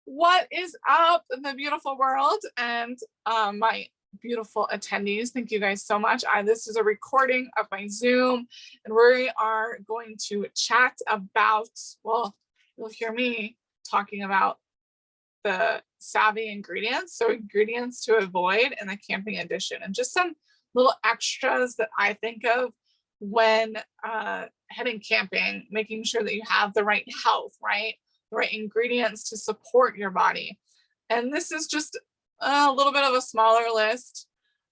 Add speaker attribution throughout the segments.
Speaker 1: What is up in the beautiful world and my beautiful attendees? Thank you guys so much. This is a recording of my Zoom, and we are going to chat about, well, you'll hear me talking about the savvy ingredients, so ingredients to avoid in the camping edition, and just some little extras that I think of when heading camping, making sure that you have the right health, right? The right ingredients to support your body. And this is just a little bit of a smaller list,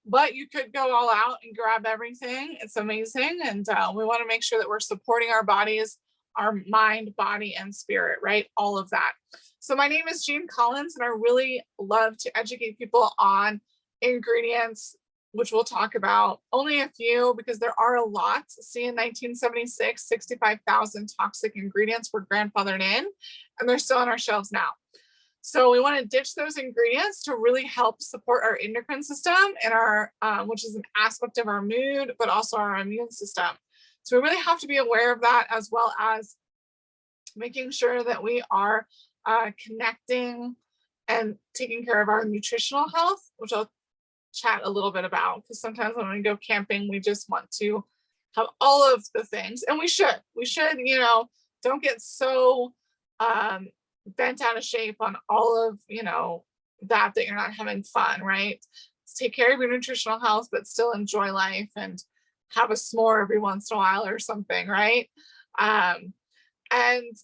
Speaker 1: but you could go all out and grab everything. It's amazing. And we want to make sure that we're supporting our bodies, our mind, body, and spirit, right? All of that. So my name is Jean Collins, and I really love to educate people on ingredients, which we'll talk about. Only a few, because there are a lot. See, in 1976, 65,000 toxic ingredients were grandfathered in, and they're still on our shelves now. So we want to ditch those ingredients to really help support our endocrine system and our, which is an aspect of our mood, but also our immune system. So we really have to be aware of that, as well as making sure that we are connecting and taking care of our nutritional health, which I'll chat a little bit about, because sometimes when we go camping, we just want to have all of the things, and we should, you know, don't get so bent out of shape on all of, you know, that you're not having fun, right? Let's take care of your nutritional health, but still enjoy life and have a s'more every once in a while or something, right? And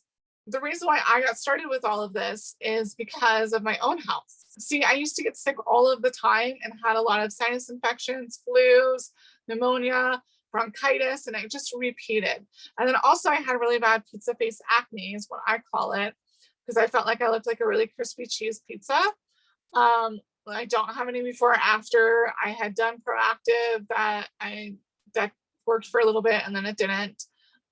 Speaker 1: the reason why I got started with all of this is because of my own health. See, I used to get sick all of the time and had a lot of sinus infections, flus, pneumonia, bronchitis, and I just repeated. And then also I had really bad pizza face acne is what I call it, because I felt like I looked like a really crispy cheese pizza. I don't have any before or after. I had done Proactive that worked for a little bit, and then it didn't.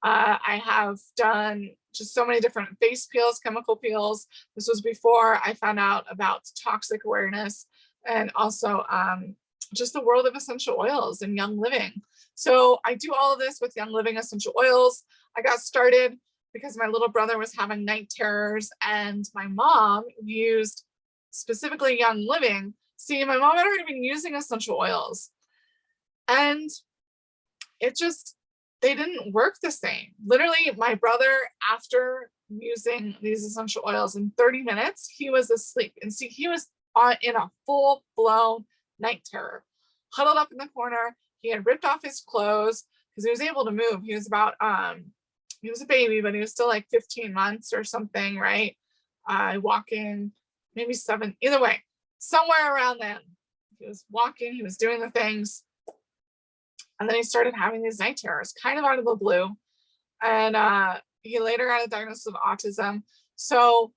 Speaker 1: I have done just so many different face peels, chemical peels. This was before I found out about toxic awareness, and also just the world of essential oils and Young Living. So I do all of this with Young Living essential oils. I got started because my little brother was having night terrors, and my mom used specifically Young Living. See, my mom had already been using essential oils, and they didn't work the same. Literally, my brother, after using these essential oils, in 30 minutes, he was asleep. And see, he was in a full-blown night terror, huddled up in the corner. He had ripped off his clothes because he was able to move. He was about, he was a baby, but he was still like 15 months or something, right? Walking, maybe 7, either way, somewhere around then. He was walking, he was doing the things. And then he started having these night terrors, kind of out of the blue. And he later got a diagnosis of autism. So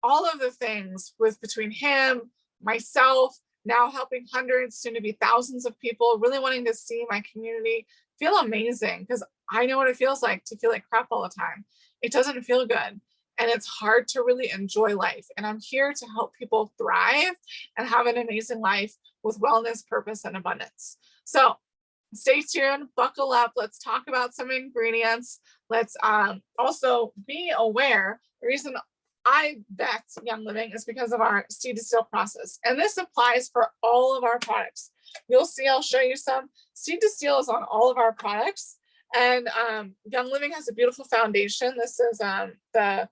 Speaker 1: all of the things with between him, myself, now helping hundreds, soon to be thousands of people, really wanting to see my community feel amazing, because I know what it feels like to feel like crap all the time. It doesn't feel good. And it's hard to really enjoy life. And I'm here to help people thrive and have an amazing life with wellness, purpose, and abundance. So stay tuned, buckle up. Let's talk about some ingredients. Let's also be aware. The reason I bet Young Living is because of our seed to seal process. And this applies for all of our products. You'll see, I'll show you some. Seed to seal is on all of our products. And Young Living has a beautiful foundation. This is the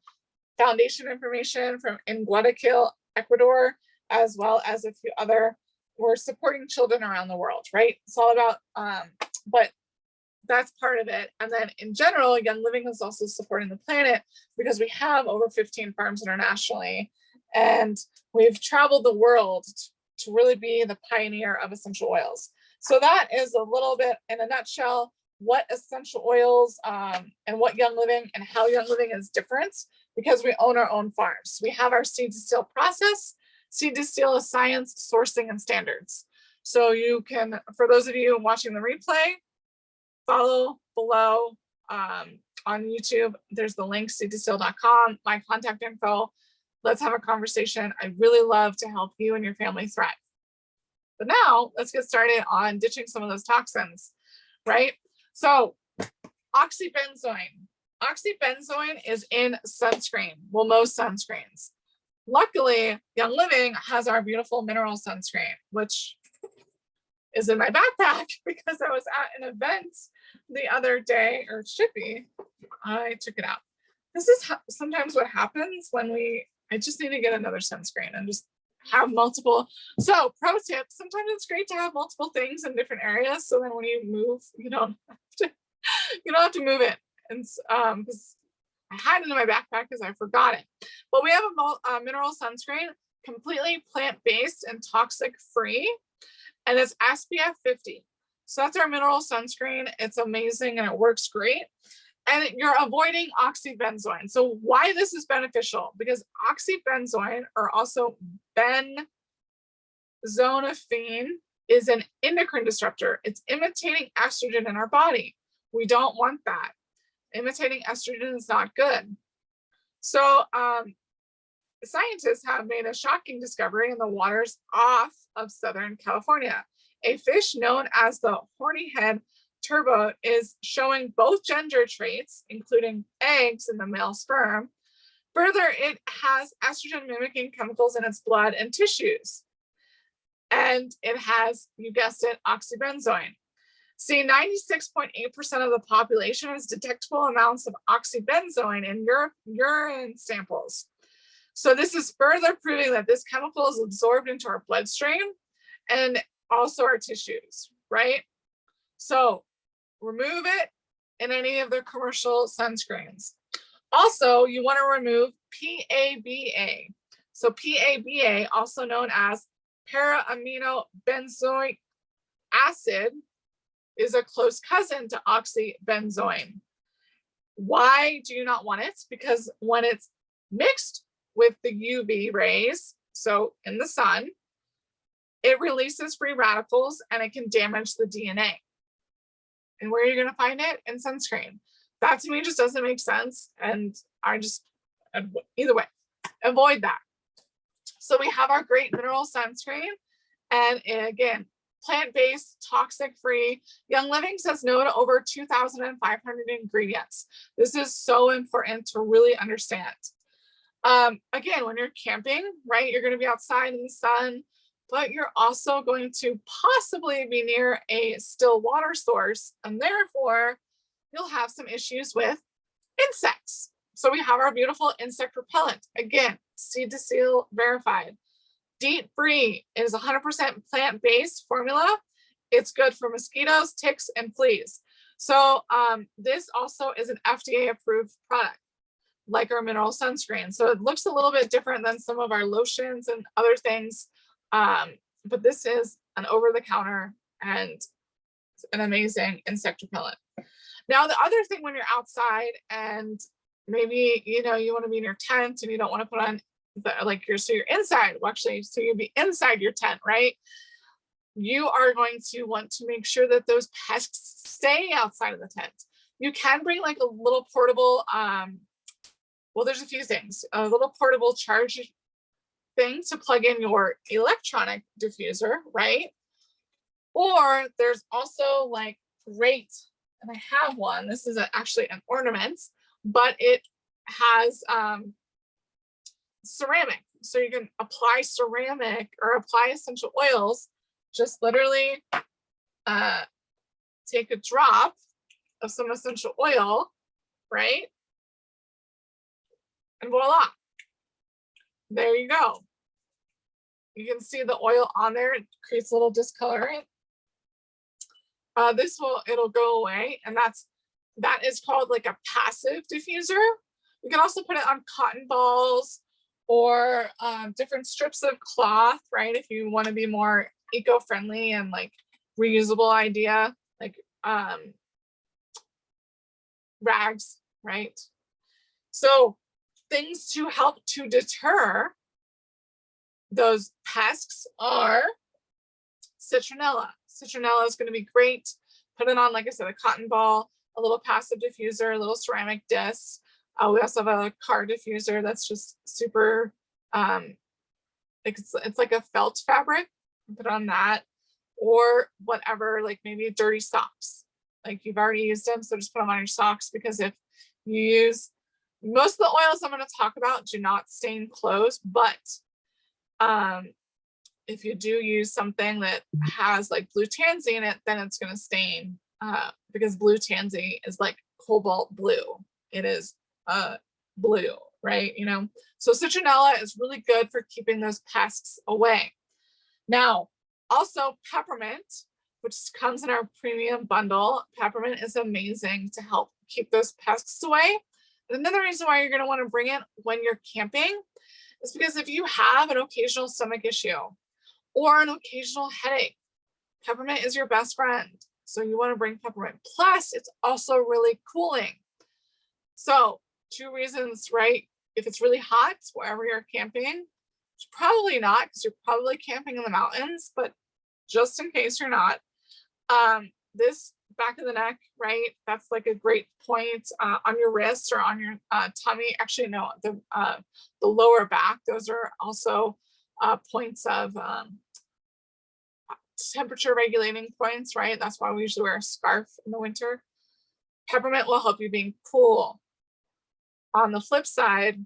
Speaker 1: foundation information from in Guayaquil, Ecuador, as well as a few other. We're supporting children around the world, right? It's all about, but that's part of it. And then in general, Young Living is also supporting the planet, because we have over 15 farms internationally, and we've traveled the world to really be the pioneer of essential oils. So that is a little bit in a nutshell what essential oils and what Young Living and how Young Living is different, because we own our own farms. We have our seed to seal process. Seed to seal is science, sourcing, and standards. So you can, for those of you watching the replay, follow below on YouTube. There's the link, seedtoseal.com, my contact info. Let's have a conversation. I really love to help you and your family thrive. But now let's get started on ditching some of those toxins, right? So oxybenzoin. Oxybenzoin is in sunscreen. Well, most sunscreens. Luckily, Young Living has our beautiful mineral sunscreen, which is in my backpack because I was at an event the other day, or it should be. I took it out. This is sometimes what happens when I just need to get another sunscreen and just have multiple. So pro tip, sometimes it's great to have multiple things in different areas. So then when you move, you don't have to move it. And because I had it in my backpack because I forgot it. But we have a mineral sunscreen, completely plant-based and toxic-free, and it's SPF 50. So that's our mineral sunscreen. It's amazing and it works great. And you're avoiding oxybenzoin. So why this is beneficial? Because oxybenzoin, or also benzonaphene, is an endocrine disruptor. It's imitating estrogen in our body. We don't want that. Imitating estrogen is not good. So scientists have made a shocking discovery in the waters off of Southern California. A fish known as the horny-head turbot is showing both gender traits, including eggs in the male sperm. Further, it has estrogen mimicking chemicals in its blood and tissues. And it has, you guessed it, oxybenzoin. See, 96.8% of the population has detectable amounts of oxybenzoin in urine samples. So this is further proving that this chemical is absorbed into our bloodstream and also our tissues, right? So remove it in any of their commercial sunscreens. Also, you want to remove PABA. So PABA, also known as para-amino benzoic acid, is a close cousin to oxybenzoin. Why do you not want it? Because when it's mixed with the UV rays, so in the sun, it releases free radicals and it can damage the DNA. And where are you going to find it? In sunscreen. That to me just doesn't make sense. And either way, avoid that. So we have our great mineral sunscreen. And again, plant-based, toxic-free. Young Living says no to over 2,500 ingredients. This is so important to really understand. Again, when you're camping, right, you're going to be outside in the sun, but you're also going to possibly be near a still water source, and therefore you'll have some issues with insects. So we have our beautiful insect repellent. Again, seed to seal verified. DEET free is 100% plant-based formula. It's good for mosquitoes, ticks, and fleas. So this also is an FDA approved product, like our mineral sunscreen. So it looks a little bit different than some of our lotions and other things. But this is an over-the-counter and an amazing insect repellent. Now, the other thing when you're outside and maybe, you want to be in your tent and you don't want to put on so you're inside, well, actually, so you'll be inside your tent, right? You are going to want to make sure that those pests stay outside of the tent. You can bring like a little portable, well, there's a few things, a little portable charge thing to plug in your electronic diffuser, right? Or there's also like great, and I have one, this is actually an ornament, but it has ceramic. So you can apply ceramic or apply essential oils, just literally take a drop of some essential oil, right? And voila, there you go. You can see the oil on there. It creates a little discolorant. It'll go away. And that is called like a passive diffuser. You can also put it on cotton balls or different strips of cloth, right? If you want to be more eco-friendly and like reusable idea, like rags, right? So things to help to deter those pests are citronella. Citronella is going to be great. Put it on, like I said, a cotton ball, a little passive diffuser, a little ceramic disc. We also have a car diffuser that's just super, it's like a felt fabric. Put on that, or whatever, like maybe dirty socks. Like you've already used them, so just put them on your socks, because if You use, most of the oils I'm going to talk about do not stain clothes, but if you do use something that has like blue tansy in it, then it's going to stain because blue tansy is like cobalt blue. It is blue, right? You know, so citronella is really good for keeping those pests away. Now, also peppermint, which comes in our premium bundle. Peppermint is amazing to help keep those pests away. And another reason why you're going to want to bring it when you're camping is because if you have an occasional stomach issue or an occasional headache, peppermint is your best friend. So you want to bring peppermint. Plus, it's also really cooling. So 2 reasons, right? If it's really hot wherever you're camping, it's probably not because you're probably camping in the mountains, but just in case you're not, this back of the neck, right? That's like a great point on your wrist or on your tummy. Actually, no, the lower back. Those are also points of temperature regulating points, right? That's why we usually wear a scarf in the winter. Peppermint will help you being cool. On the flip side,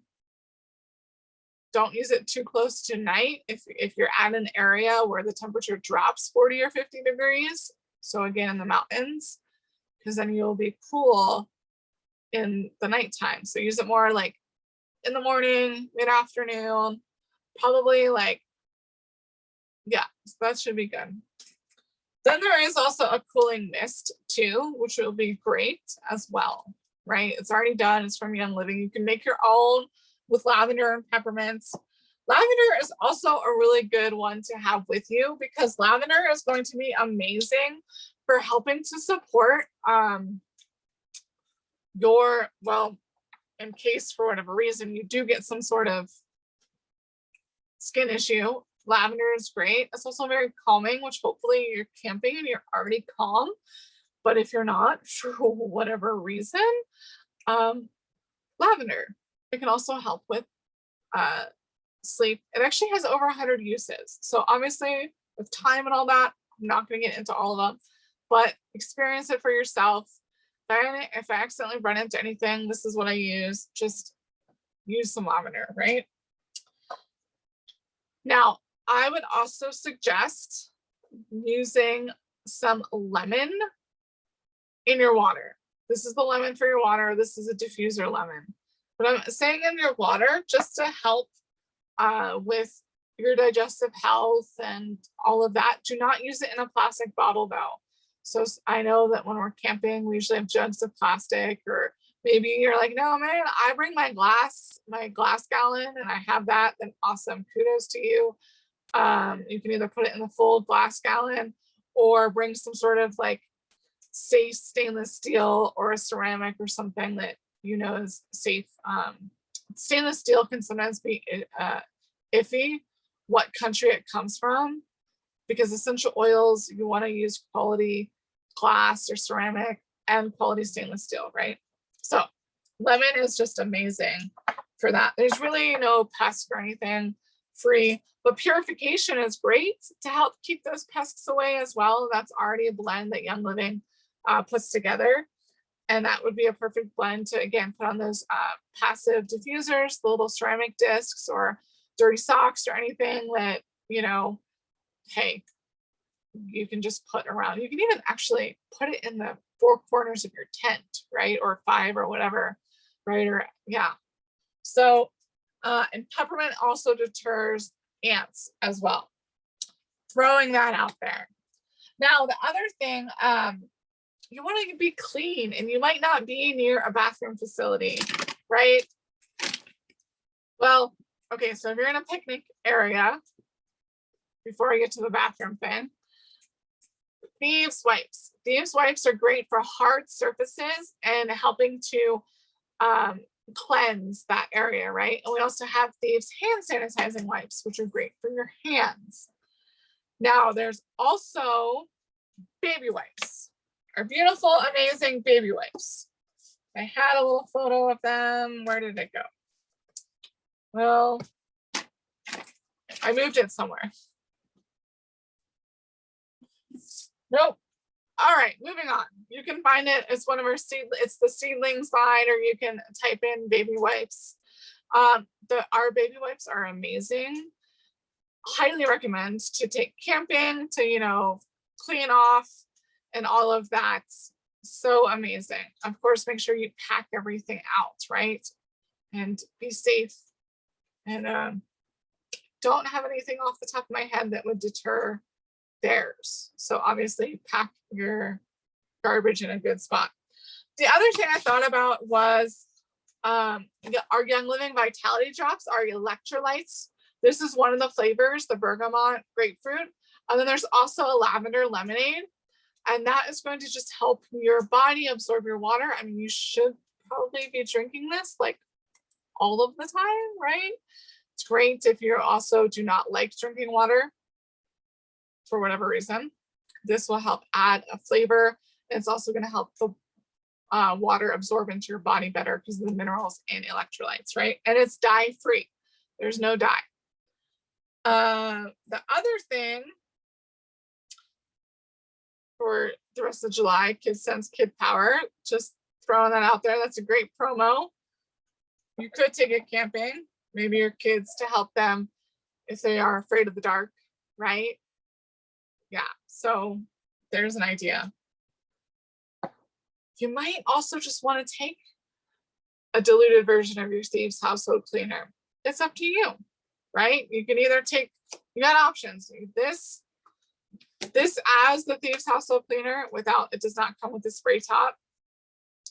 Speaker 1: don't use it too close to night if you're at an area where the temperature drops 40 or 50 degrees. So again, in the mountains, because then you'll be cool in the nighttime. So use it more like in the morning, mid-afternoon, probably like, yeah, so that should be good. Then there is also a cooling mist too, which will be great as well, right? It's already done, it's from Young Living. You can make your own with lavender and peppermints. Lavender is also a really good one to have with you because lavender is going to be amazing for helping to support your, well, in case for whatever reason you do get some sort of skin issue, lavender is great. It's also very calming, which hopefully you're camping and you're already calm. But if you're not, for whatever reason, lavender. It can also help with sleep. It actually has over 100 uses. So obviously with time and all that, I'm not going to get into all of them, but experience it for yourself. If I accidentally run into anything, this is what I use. Just use some lavender, right? Now, I would also suggest using some lemon in your water. This is the lemon for your water. This is a diffuser lemon. But I'm saying in your water just to help with your digestive health and all of that. Do not use it in a plastic bottle though. So I know that when we're camping, we usually have jugs of plastic, or maybe you're like, no, man, I bring my glass gallon and I have that, then awesome, kudos to you. You can either put it in the full glass gallon or bring some sort of like safe stainless steel or a ceramic or something that you know is safe. Stainless steel can sometimes be iffy what country it comes from, because essential oils, you want to use quality glass or ceramic and quality stainless steel, right? So lemon is just amazing for that. There's really no pest or anything free, but purification is great to help keep those pests away as well. That's already a blend that Young Living puts together. And that would be a perfect blend to, again, put on those passive diffusers, the little ceramic discs or dirty socks or anything that, you know, hey, you can just put around. You can even actually put it in the 4 corners of your tent, right? Or 5 or whatever, right? Or yeah. So, and peppermint also deters ants as well. Throwing that out there. Now, the other thing, you want to be clean, and you might not be near a bathroom facility, right? Well, okay, so if you're in a picnic area, before I get to the bathroom thing, Thieves wipes. Thieves wipes are great for hard surfaces and helping to cleanse that area, right? And we also have Thieves hand sanitizing wipes, which are great for your hands. Now, there's also baby wipes. Our beautiful, amazing baby wipes. I had a little photo of them. Where did it go? Well, I moved it somewhere. Nope. All right, moving on. You can find it. It's one of our it's the seedlings line, or you can type in baby wipes. Our baby wipes are amazing. Highly recommend to take camping, to, you know, clean off and all of that. So amazing. Of course, make sure you pack everything out, right? And be safe. And don't have anything off the top of my head that would deter theirs. So obviously pack your garbage in a good spot. The other thing I thought about was our Young Living Vitality Drops, our electrolytes. This is one of the flavors, the bergamot grapefruit. And then there's also a lavender lemonade. And that is going to just help your body absorb your water. I mean, you should probably be drinking this like all of the time, right? It's great if you also do not like drinking water for whatever reason. This will help add a flavor. It's also going to help the water absorb into your body better because of the minerals and electrolytes, right? And it's dye-free. There's no dye. The other thing for the rest of July, Kids Sense Kid Power, just throwing that out there. That's a great promo. You could take it camping, maybe your kids, to help them if they are afraid of the dark, right? Yeah, so there's an idea. You might also just want to take a diluted version of your Thieves household cleaner. It's up to you, right? You can either take, you got options. This as the Thieves household cleaner without, it does not come with a spray top.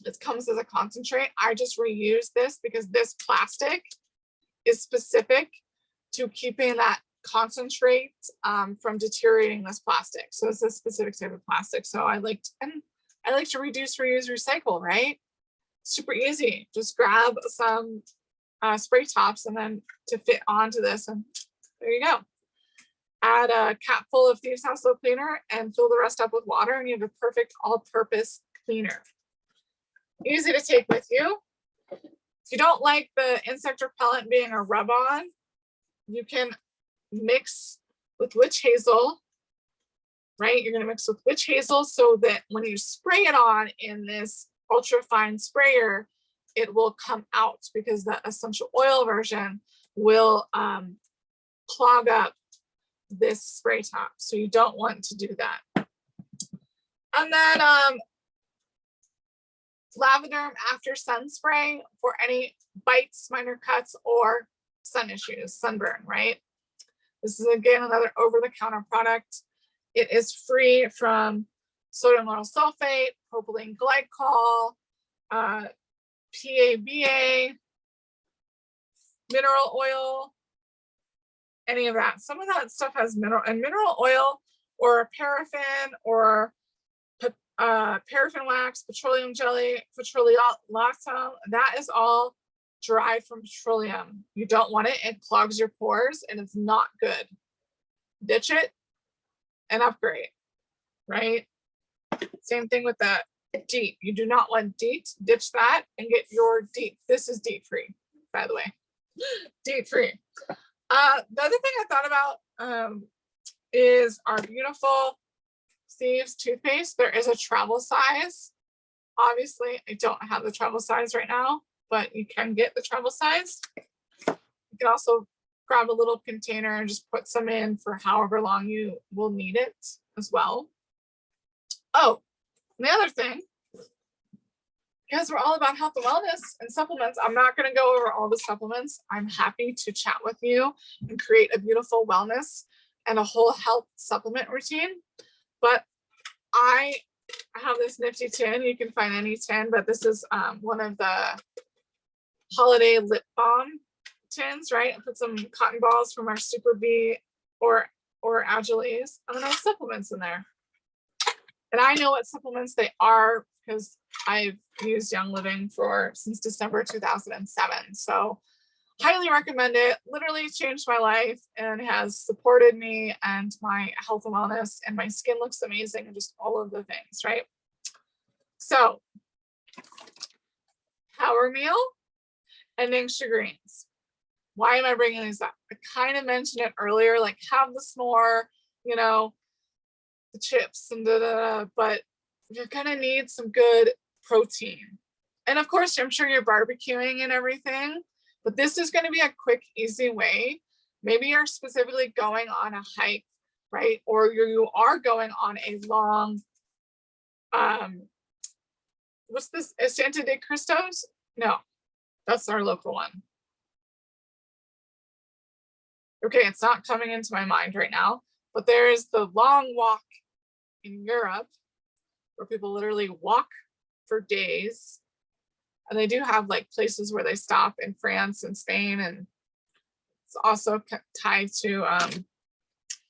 Speaker 1: It comes as a concentrate. I just reuse this because this plastic is specific to keeping that concentrate from deteriorating this plastic. So it's a specific type of plastic. So I like to reduce, reuse, recycle, right? Super easy. Just grab some spray tops and then to fit onto this, and there you go. Add a cap full of Thieves household cleaner and fill the rest up with water, and you have a perfect all-purpose cleaner. Easy to take with you. If you don't like the insect repellent being a rub-on, you can mix with witch hazel, right? You're going to mix with witch hazel so that when you spray it on in this ultra fine sprayer, it will come out, because the essential oil version will clog up this spray top. So you don't want to do that. And then lavender after sun spray for any bites, minor cuts, or sun issues, sunburn, right? This is again another over-the-counter product. It is free from sodium lauryl sulfate, propylene glycol, PABA, mineral oil, any of that. Some of that stuff has mineral oil or paraffin or paraffin wax, petroleum jelly, petroleoxone. That is all derived from petroleum. You don't want it. It clogs your pores and it's not good. Ditch it and upgrade, right? Same thing with that DEET. You do not want DEET. Ditch that and get your DEET. This is DEET free, by the way. DEET free. The other thing I thought about is our beautiful Thieves toothpaste. There is a travel size. Obviously, I don't have the travel size right now, but you can get the travel size. You can also grab a little container and just put some in for however long you will need it as well. Oh, the other thing, because we're all about health and wellness and supplements, I'm not going to go over all the supplements. I'm happy to chat with you and create a beautiful wellness and a whole health supplement routine. But I have this nifty tin. You can find any tin, but this is one of the holiday lip balm tins, right? I put some cotton balls from our Super V or Agiles, and then I have supplements in there. And I know what supplements they are because I've used Young Living since December 2007. So highly recommend it. Literally changed my life and has supported me and my health and wellness, and my skin looks amazing and just all of the things, right? So Power Meal and Ningxia Greens. Why am I bringing these up? I kind of mentioned it earlier, like have the s'more, you know, the chips and but you're gonna need some good protein. And of course, I'm sure you're barbecuing and everything, but this is gonna be a quick, easy way. Maybe you're specifically going on a hike, right? Or you are going on a long, what's this, Santa de Cristos? No, that's our local one. Okay, it's not coming into my mind right now, but there is the long walk in Europe where people literally walk for days. And they do have like places where they stop in France and Spain, and it's also tied to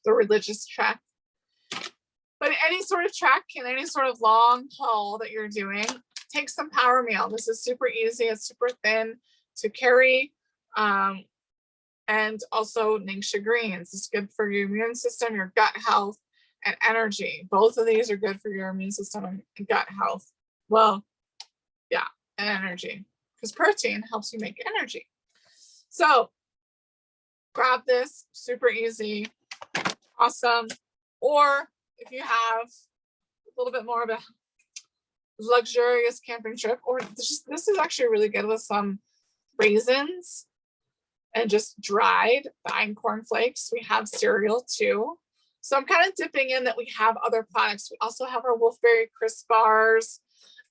Speaker 1: the religious trek. But any sort of trek and any sort of long haul that you're doing, take some Power Meal. This is super easy. It's super thin to carry. And also Ningxia greens. It's good for your immune system, your gut health, and energy. Both of these are good for your immune system and gut health. Well, yeah, and energy, because protein helps you make energy. So grab this, super easy, awesome. Or if you have a little bit more of a luxurious camping trip, or this is actually really good with some raisins and just dried einkorn flakes. We have cereal too. So I'm kind of dipping in that we have other products. We also have our Wolfberry crisp bars,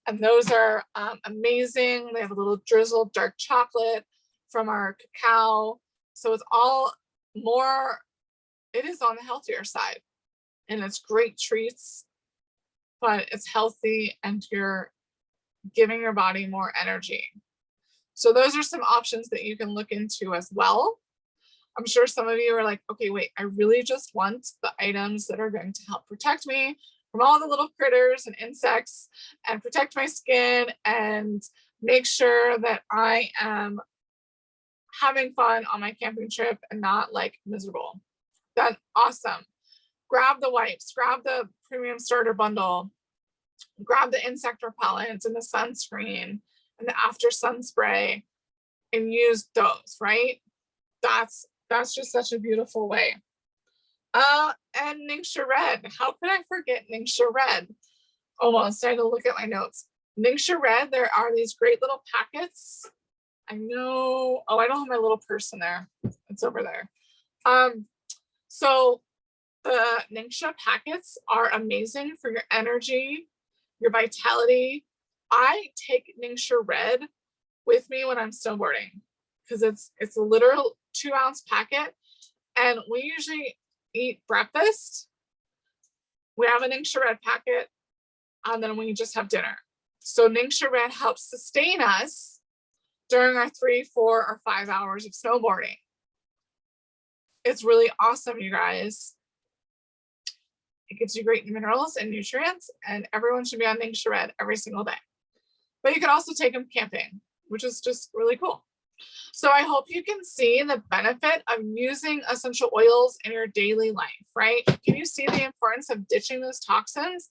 Speaker 1: and those are amazing. They have a little drizzled dark chocolate from our cacao. So it's all more, it is on the healthier side, and it's great treats, but it's healthy and you're giving your body more energy. So those are some options that you can look into as well. I'm sure some of you are like, okay, wait, I really just want the items that are going to help protect me from all the little critters and insects and protect my skin and make sure that I am having fun on my camping trip and not like miserable. That's awesome. Grab the wipes, grab the premium starter bundle, grab the insect repellent and the sunscreen and the after sun spray and use those, right? That's just such a beautiful way. And Ningxia Red. How could I forget Ningxia Red? Almost. I had to look at my notes. Ningxia Red, there are these great little packets. I know. Oh, I don't have my little purse in there. It's over there. So the Ningxia packets are amazing for your energy, your vitality. I take Ningxia Red with me when I'm snowboarding because it's a literal 2-ounce packet, and we usually eat breakfast. We have a Ningxia Red packet, and then we just have dinner. So Ningxia Red helps sustain us during our 3, 4, or 5 hours of snowboarding. It's really awesome, you guys. It gives you great minerals and nutrients, and everyone should be on Ningxia Red every single day. But you can also take them camping, which is just really cool. So I hope you can see the benefit of using essential oils in your daily life, right? Can you see the importance of ditching those toxins?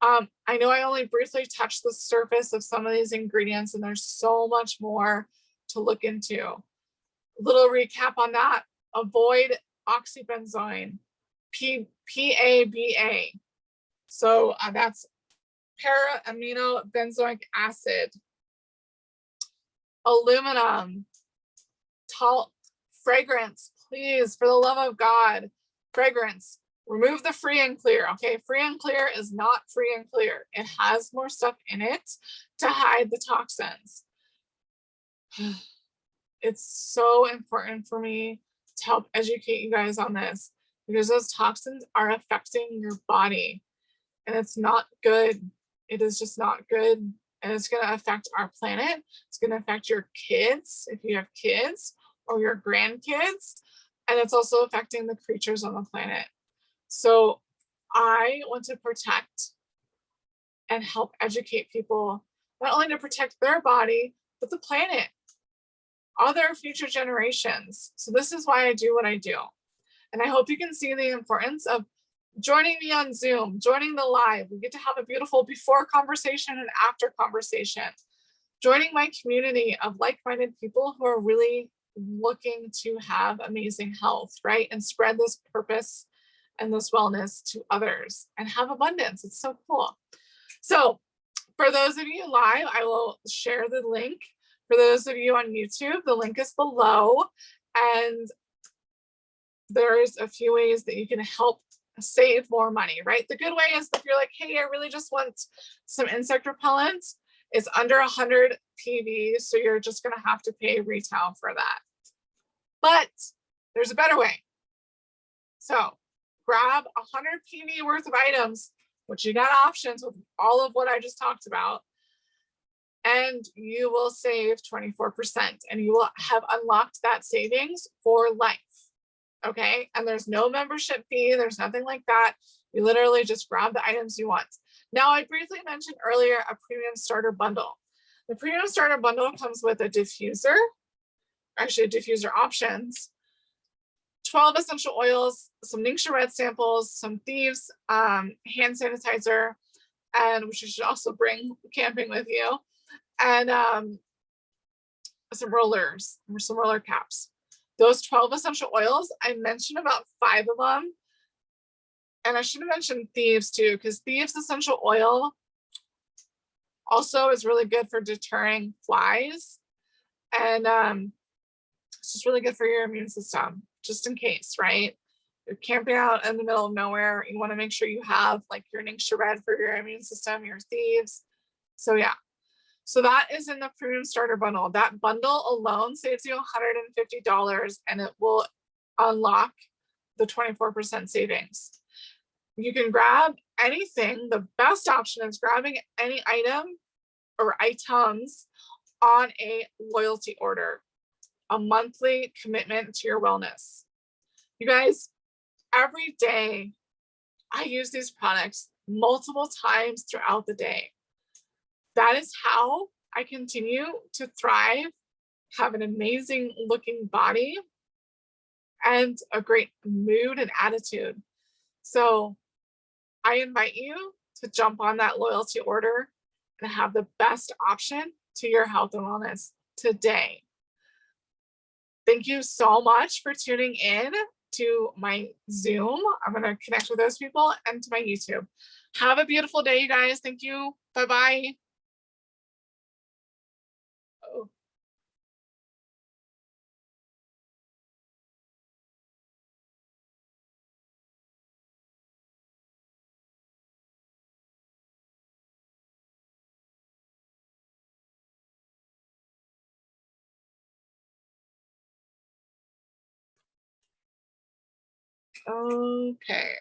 Speaker 1: I know I only briefly touched the surface of some of these ingredients, and there's so much more to look into. A little recap on that. Avoid oxybenzoin, PABA. So that's para-amino benzoic acid. Aluminum, fragrance, please, for the love of God, fragrance. Remove the free and clear, okay? Free and clear is not free and clear. It has more stuff in it to hide the toxins. It's so important for me to help educate you guys on this because those toxins are affecting your body, and it's not good. It is just not good. And it's going to affect our planet. It's going to affect your kids, if you have kids, or your grandkids. And it's also affecting the creatures on the planet. So I want to protect and help educate people, not only to protect their body, but the planet, other future generations. So this is why I do what I do. And I hope you can see the importance of joining me on Zoom, joining the live. We get to have a beautiful before conversation and after conversation. Joining my community of like-minded people who are really looking to have amazing health, right? And spread this purpose and this wellness to others and have abundance. It's so cool. So for those of you live, I will share the link. For those of you on YouTube, the link is below. And there's a few ways that you can help save more money, right? The good way is if you're like, hey, I really just want some insect repellent, it's under 100 PV, so you're just going to have to pay retail for that. But there's a better way. So grab 100 PV worth of items, which you got options with all of what I just talked about, and you will save 24%, and you will have unlocked that savings for life. Okay, and there's no membership fee, there's nothing like that. You literally just grab the items you want. Now, I briefly mentioned earlier a premium starter bundle. The premium starter bundle comes with a diffuser, actually diffuser options, 12 essential oils, some Ningxia Red samples, some Thieves hand sanitizer, and which you should also bring camping with you, and some rollers or some roller caps. Those 12 essential oils, I mentioned about 5 of them. And I should have mentioned Thieves too, because Thieves essential oil also is really good for deterring flies. And it's just really good for your immune system, just in case, right? You're camping out in the middle of nowhere. You want to make sure you have like your Ningxia Red for your immune system, your Thieves. So yeah. So that is in the premium starter bundle. That bundle alone saves you $150, and it will unlock the 24% savings. You can grab anything. The best option is grabbing any item or items on a loyalty order, a monthly commitment to your wellness. You guys, every day I use these products multiple times throughout the day. That is how I continue to thrive, have an amazing looking body, and a great mood and attitude. So I invite you to jump on that loyalty order and have the best option to your health and wellness today. Thank you so much for tuning in to my Zoom. I'm going to connect with those people, and to my YouTube. Have a beautiful day, you guys. Thank you. Bye-bye. Okay.